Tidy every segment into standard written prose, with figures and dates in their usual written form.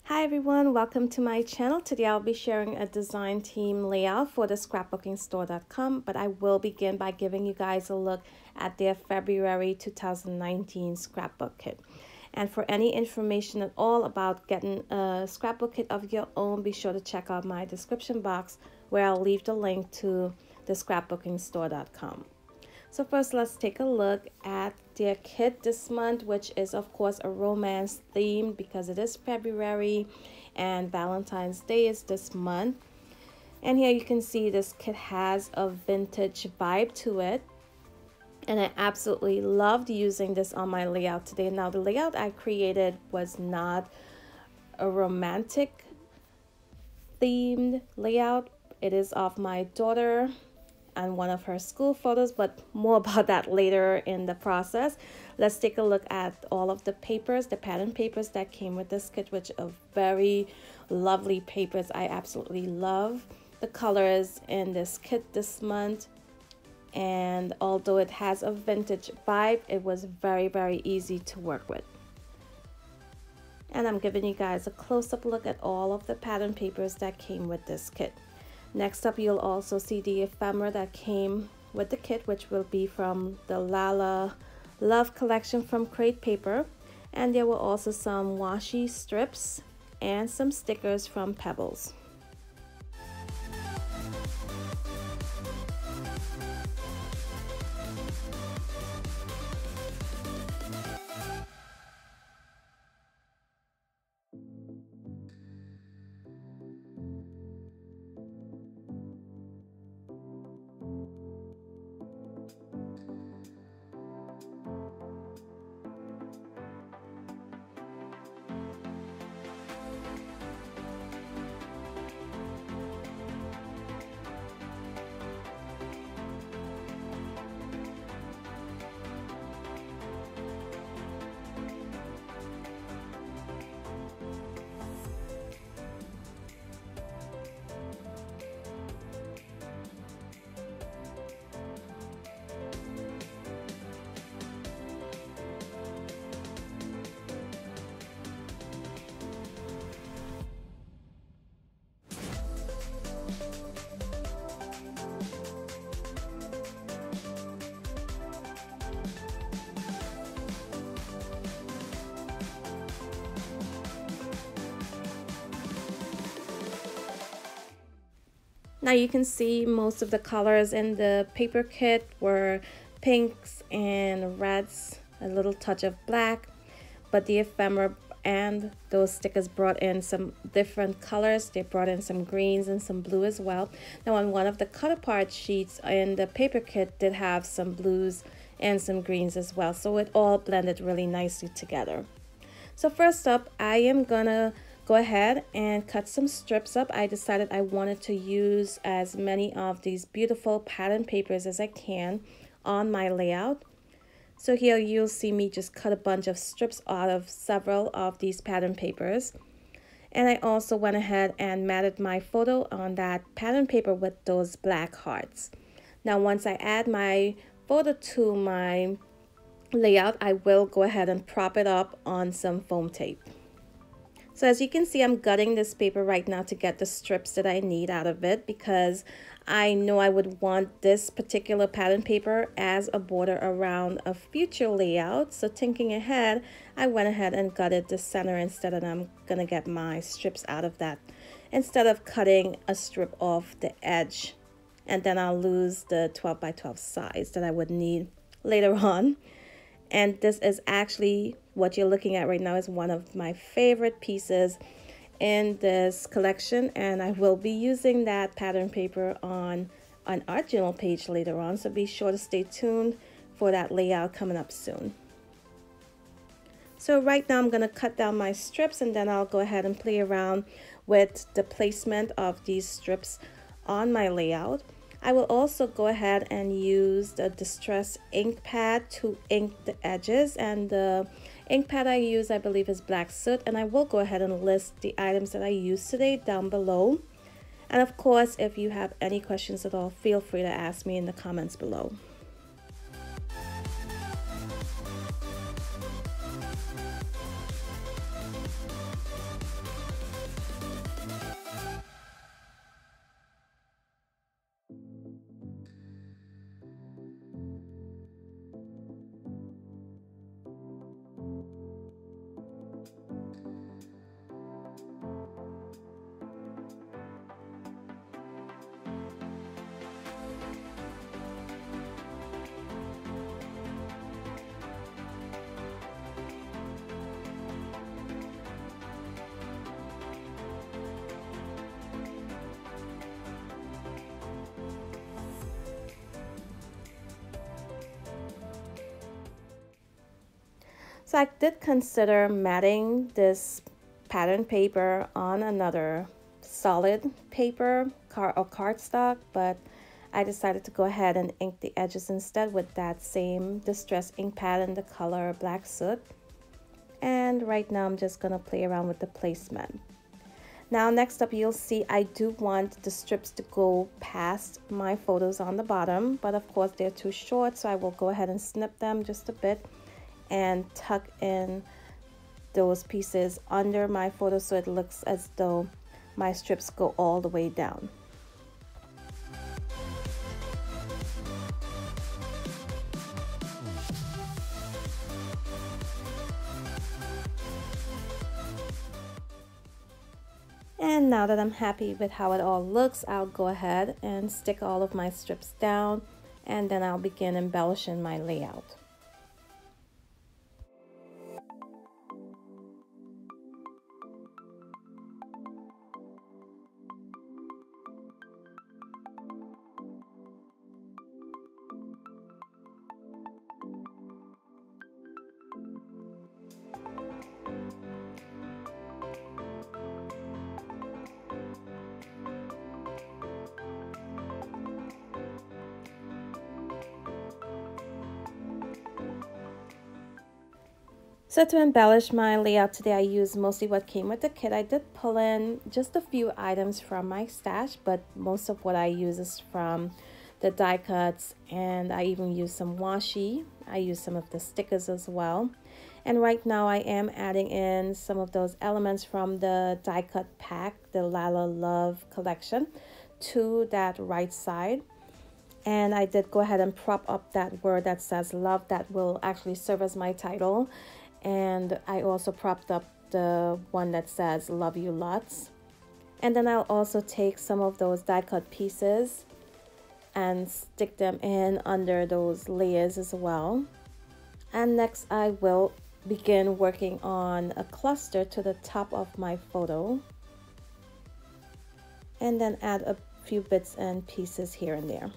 Hi everyone, welcome to my channel. Today I'll be sharing a design team layout for the scrapbookingstore.com, but I will begin by giving you guys a look at their February 2019 scrapbook kit. And for any information at all about getting a scrapbook kit of your own, be sure to check out my description box where I'll leave the link to the scrapbookingstore.com. So first, let's take a look at their kit this month, which is of course a romance theme because it is February and Valentine's Day is this month. And here you can see this kit has a vintage vibe to it. And I absolutely loved using this on my layout today. Now the layout I created was not a romantic themed layout. It is of my daughter and one of her school photos, but more about that later in the process. Let's take a look at all of the papers, the pattern papers that came with this kit, which are very lovely papers. I absolutely love the colors in this kit this month. And although it has a vintage vibe, it was very easy to work with. And I'm giving you guys a close-up look at all of the pattern papers that came with this kit. Next up, you'll also see the ephemera that came with the kit, which will be from the Lala Love collection from Crate Paper. And there were also some washi strips and some stickers from Pebbles. Now you can see most of the colors in the paper kit were pinks and reds, a little touch of black, but the ephemera and those stickers brought in some different colors. They brought in some greens and some blue as well. Now on one of the cut apart sheets in the paper kit did have some blues and some greens as well, so it all blended really nicely together. So first up, I am gonna go ahead and cut some strips up. I decided I wanted to use as many of these beautiful pattern papers as I can on my layout. So here you'll see me just cut a bunch of strips out of several of these pattern papers. And I also went ahead and matted my photo on that pattern paper with those black hearts. Now once I add my photo to my layout, I will go ahead and prop it up on some foam tape. So as you can see, I'm gutting this paper right now to get the strips that I need out of it because I know I would want this particular pattern paper as a border around a future layout. So thinking ahead, I went ahead and gutted the center instead, and I'm gonna get my strips out of that instead of cutting a strip off the edge, and then I'll lose the 12 by 12 size that I would need later on. And this is actually what you're looking at right now is one of my favorite pieces in this collection, and I will be using that pattern paper on an art journal page later on, so be sure to stay tuned for that layout coming up soon. So right now I'm going to cut down my strips, and then I'll go ahead and play around with the placement of these strips on my layout. I will also go ahead and use the Distress ink pad to ink the edges, and the ink pad I use I believe is black soot, and I will go ahead and list the items that I used today down below. And of course, if you have any questions at all, feel free to ask me in the comments below. So I did consider matting this pattern paper on another solid paper or cardstock, but I decided to go ahead and ink the edges instead with that same distress ink pad in the color Black Soot. And right now I'm just gonna play around with the placement. Now next up, you'll see I do want the strips to go past my photos on the bottom, but of course they're too short, so I will go ahead and snip them just a bit and tuck in those pieces under my photo so it looks as though my strips go all the way down. And now that I'm happy with how it all looks, I'll go ahead and stick all of my strips down, and then I'll begin embellishing my layout. So to embellish my layout today, I used mostly what came with the kit. I did pull in just a few items from my stash, but most of what I use is from the die cuts, and I even used some washi. I used some of the stickers as well. And right now I am adding in some of those elements from the die cut pack, the Lala Love collection, to that right side. And I did go ahead and prop up that word that says love that will actually serve as my title. And I also propped up the one that says love you lots. And then I'll also take some of those die cut pieces and stick them in under those layers as well. And next I will begin working on a cluster to the top of my photo, and then add a few bits and pieces here and there.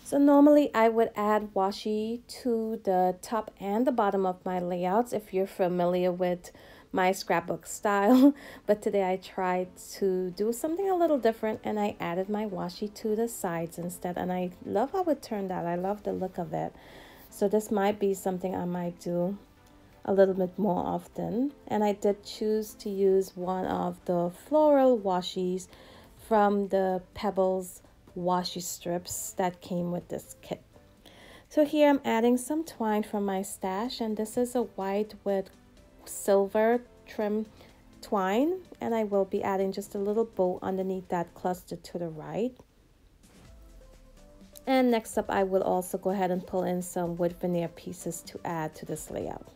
So normally I would add washi to the top and the bottom of my layouts if you're familiar with my scrapbook style, but today I tried to do something a little different and I added my washi to the sides instead, and I love how it turned out. I love the look of it. So this might be something I might do a little bit more often, and I did choose to use one of the floral washis from the Pebbles washi strips that came with this kit. So here I'm adding some twine from my stash, and this is a white with silver trim twine, and I will be adding just a little bow underneath that cluster to the right. And next up I will also go ahead and pull in some wood veneer pieces to add to this layout.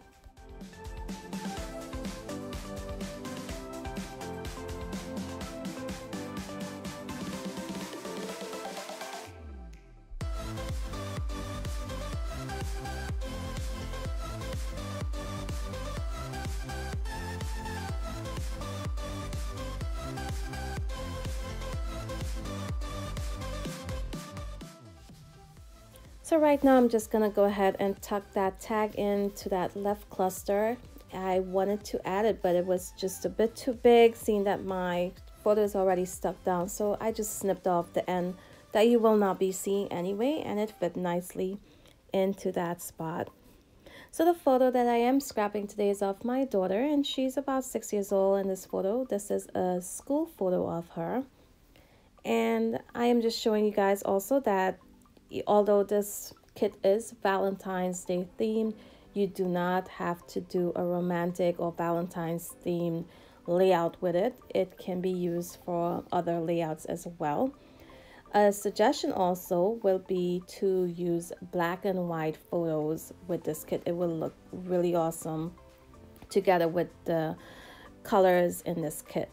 So right now I'm just gonna go ahead and tuck that tag into that left cluster. I wanted to add it, but it was just a bit too big, seeing that my photo is already stuck down. So I just snipped off the end that you will not be seeing anyway, and it fit nicely into that spot. So the photo that I am scrapping today is of my daughter, and she's about 6 years old in this photo. This is a school photo of her. And I am just showing you guys also that although this kit is Valentine's Day themed, you do not have to do a romantic or Valentine's themed layout with it. It can be used for other layouts as well. A suggestion also will be to use black and white photos with this kit. It will look really awesome together with the colors in this kit.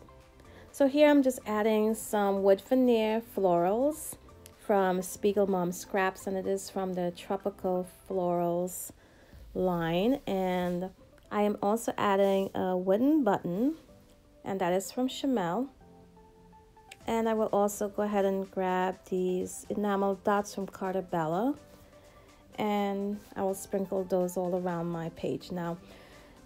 So here I'm just adding some wood veneer florals from Spiegel Mom Scraps, and it is from the Tropical Florals line. And I am also adding a wooden button, and that is from Shimelle. And I will also go ahead and grab these enamel dots from Carter Bella, and I will sprinkle those all around my page. Now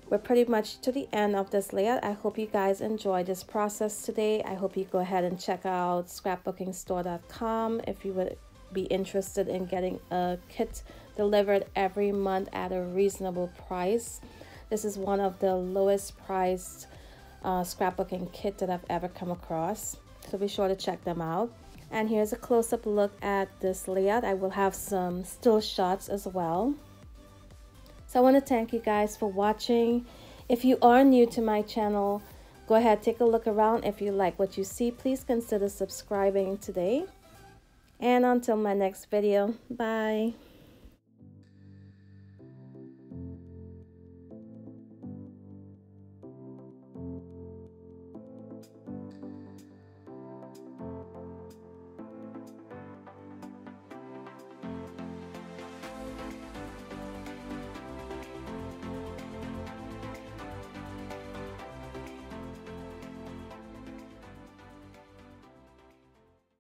we're pretty much to the end of this layout. I hope you guys enjoyed this process today. I hope you go ahead and check out scrapbookingstore.com if you would be interested in getting a kit delivered every month at a reasonable price. This is one of the lowest priced scrapbooking kit that I've ever come across, so be sure to check them out. And here's a close-up look at this layout. I will have some still shots as well. So I want to thank you guys for watching. If you are new to my channel, go ahead, take a look around. If you like what you see, please consider subscribing today. And until my next video, bye.